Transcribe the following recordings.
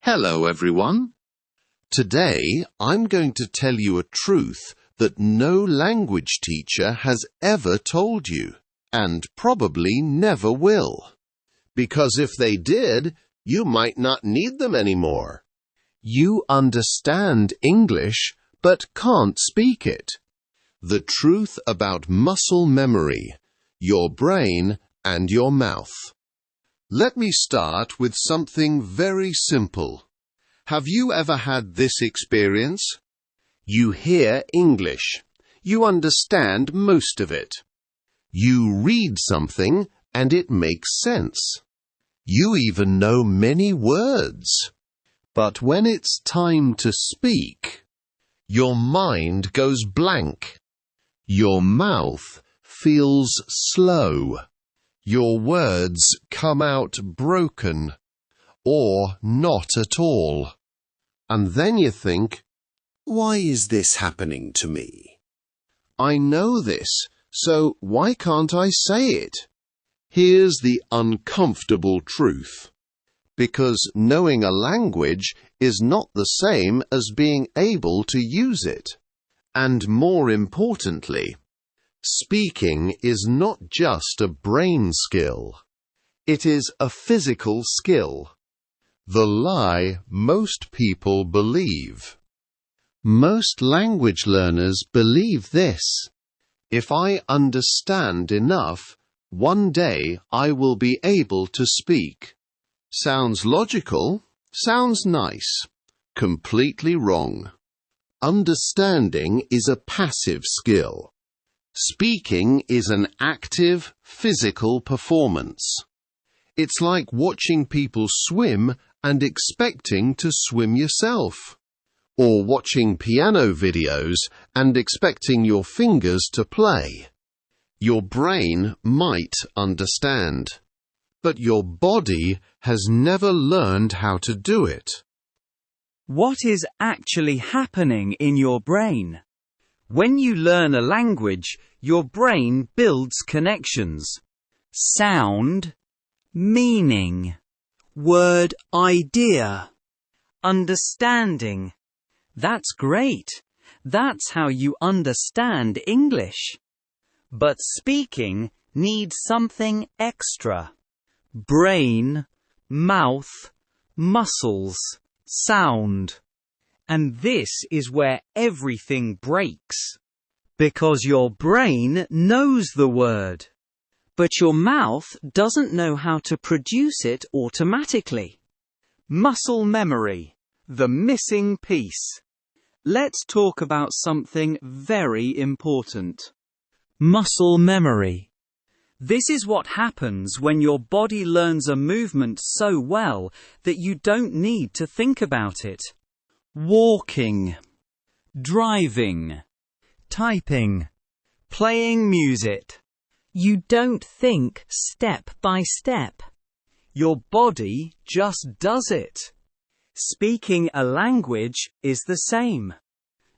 Hello everyone. Today I'm going to tell you a truth that no language teacher has ever told you, and probably never will. Because if they did, you might not need them anymore. You understand English, but can't speak it. The truth about muscle memory, your brain and your mouth. Let me start with something very simple. Have you ever had this experience? You hear English. You understand most of it. You read something and it makes sense. You even know many words. But when it's time to speak, your mind goes blank. Your mouth feels slow. Your words come out broken, or not at all. And then you think, why is this happening to me? I know this, so why can't I say it? Here's the uncomfortable truth. Because knowing a language is not the same as being able to use it. And more importantly, speaking is not just a brain skill. It is a physical skill. The lie most people believe. Most language learners believe this. If I understand enough, one day I will be able to speak. Sounds logical, sounds nice. Completely wrong. Understanding is a passive skill. Speaking is an active, physical performance. It's like watching people swim and expecting to swim yourself, or watching piano videos and expecting your fingers to play. Your brain might understand, but your body has never learned how to do it. What is actually happening in your brain? When you learn a language, your brain builds connections. Sound, meaning, word idea, understanding. That's great. That's how you understand English. But speaking needs something extra. Brain, mouth, muscles, sound. And this is where everything breaks. Because your brain knows the word, but your mouth doesn't know how to produce it automatically. Muscle memory, the missing piece. Let's talk about something very important. Muscle memory. This is what happens when your body learns a movement so well that you don't need to think about it. Walking, driving, typing, playing music. You don't think step by step. Your body just does it. Speaking a language is the same.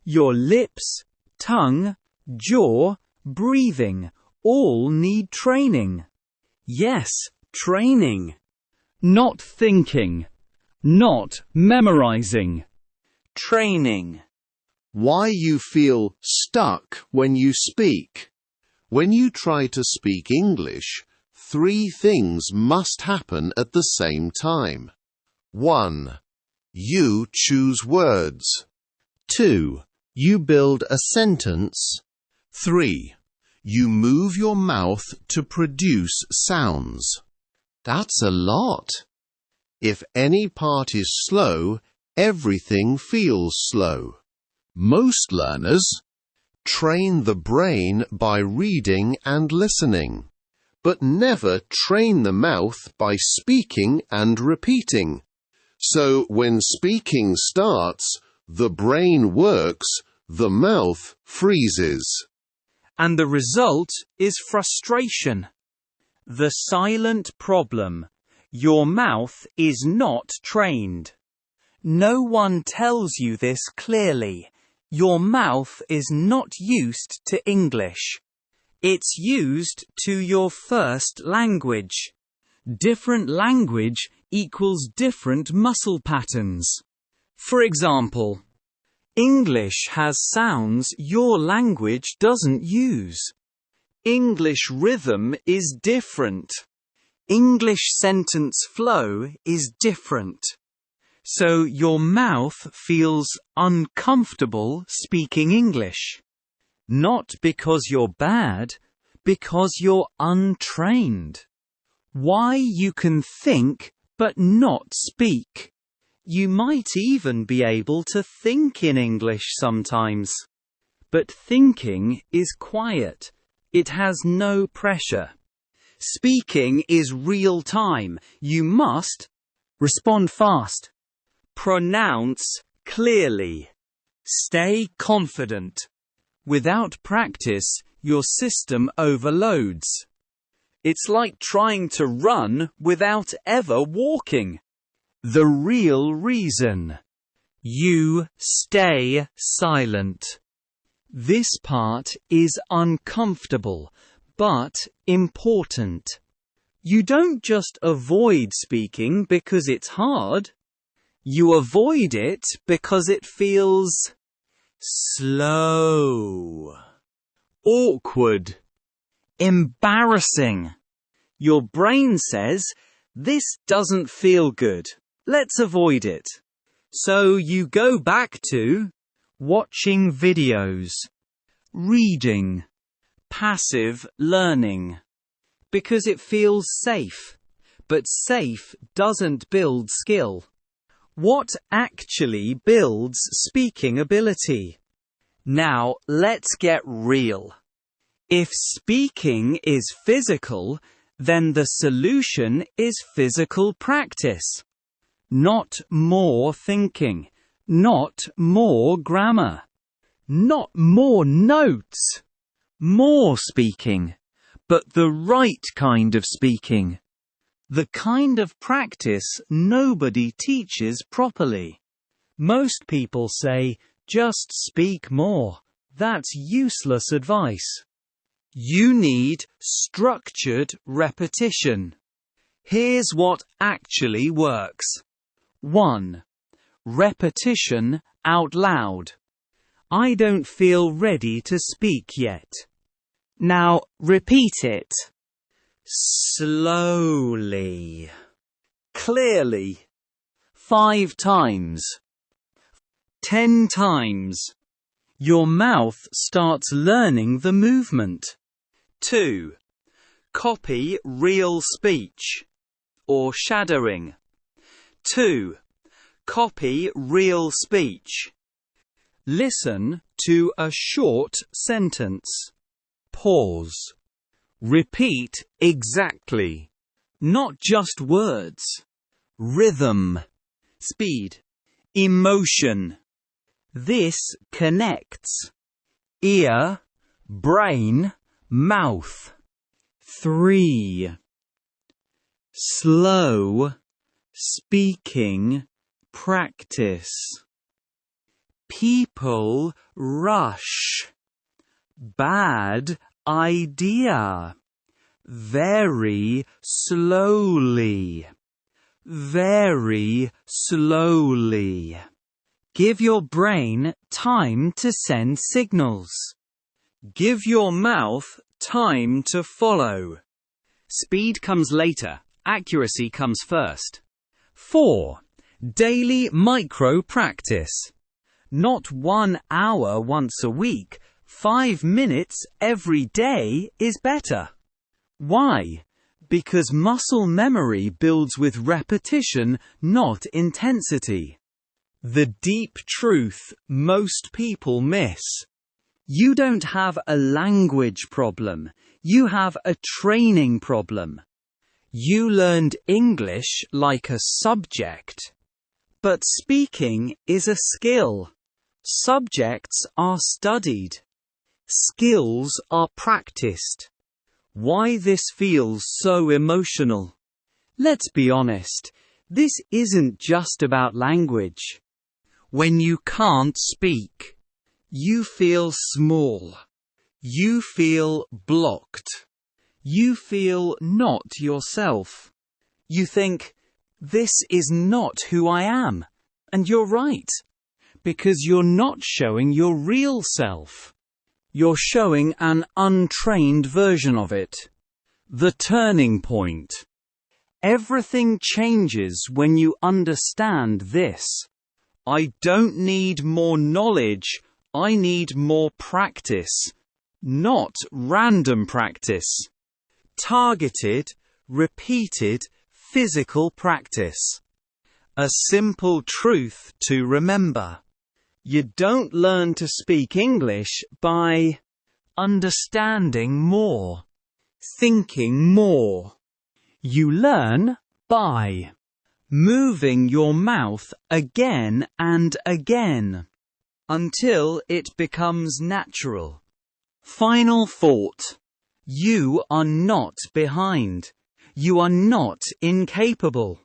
Your lips, tongue, jaw, breathing all need training. Yes, training. Not thinking. Not memorizing. Training. Why you feel stuck when you speak. When you try to speak English, 3 things must happen at the same time. 1. You choose words. 2. You build a sentence. 3. You move your mouth to produce sounds. That's a lot. If any part is slow, everything feels slow. Most learners train the brain by reading and listening, but never train the mouth by speaking and repeating. So when speaking starts, the brain works, the mouth freezes. And the result is frustration. The silent problem. Your mouth is not trained. No one tells you this clearly. Your mouth is not used to English. It's used to your first language. Different language equals different muscle patterns. For example, English has sounds your language doesn't use. English rhythm is different. English sentence flow is different. So your mouth feels uncomfortable speaking English. Not because you're bad, because you're untrained. Why you can think but not speak. You might even be able to think in English sometimes. But thinking is quiet. It has no pressure. Speaking is real time. You must respond fast. Pronounce clearly. Stay confident. Without practice, your system overloads. It's like trying to run without ever walking. The real reason you stay silent. This part is uncomfortable, but important. You don't just avoid speaking because it's hard. You avoid it because it feels slow, awkward, embarrassing. Your brain says, this doesn't feel good. Let's avoid it. So you go back to watching videos, reading, passive learning. Because it feels safe. But safe doesn't build skill. What actually builds speaking ability? Now let's get real. If speaking is physical, then the solution is physical practice. Not more thinking. Not more grammar. Not more notes. More speaking. But the right kind of speaking. The kind of practice nobody teaches properly. Most people say, just speak more. That's useless advice. You need structured repetition. Here's what actually works. 1. Repetition out loud. I don't feel ready to speak yet. Now repeat it. Slowly. Clearly. 5 times. 10 times. Your mouth starts learning the movement. 2. Copy real speech. Or shadowing. 2. Copy real speech. Listen to a short sentence. Pause. Repeat exactly. Not just words. Rhythm. Speed. Emotion. This connects. Ear, brain, mouth. 3. Slow speaking practice. People rush. Bad idea. Very slowly. Very slowly. Give your brain time to send signals. Give your mouth time to follow. Speed comes later. Accuracy comes first. 4. Daily micro practice. Not 1 hour once a week. 5 minutes every day is better. Why? Because muscle memory builds with repetition, not intensity. The deep truth most people miss. You don't have a language problem. You have a training problem. You learned English like a subject. But speaking is a skill. Subjects are studied. Skills are practiced. Why this feels so emotional? Let's be honest, this isn't just about language. When you can't speak, you feel small. You feel blocked. You feel not yourself. You think, This is not who I am. And you're right. Because you're not showing your real self. You're showing an untrained version of it. The turning point. Everything changes when you understand this. I don't need more knowledge, I need more practice. Not random practice. Targeted, repeated, physical practice. A simple truth to remember. You don't learn to speak English by understanding more, thinking more. You learn by moving your mouth again and again until it becomes natural. Final thought. You are not behind. You are not incapable.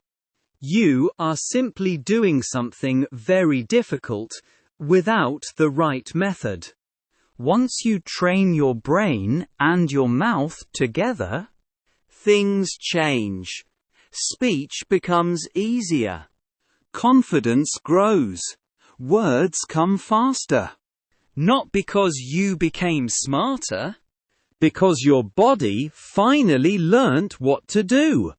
You are simply doing something very difficult without the right method. Once you train your brain and your mouth together, things change. Speech becomes easier. Confidence grows. Words come faster. Not because you became smarter, because your body finally learnt what to do.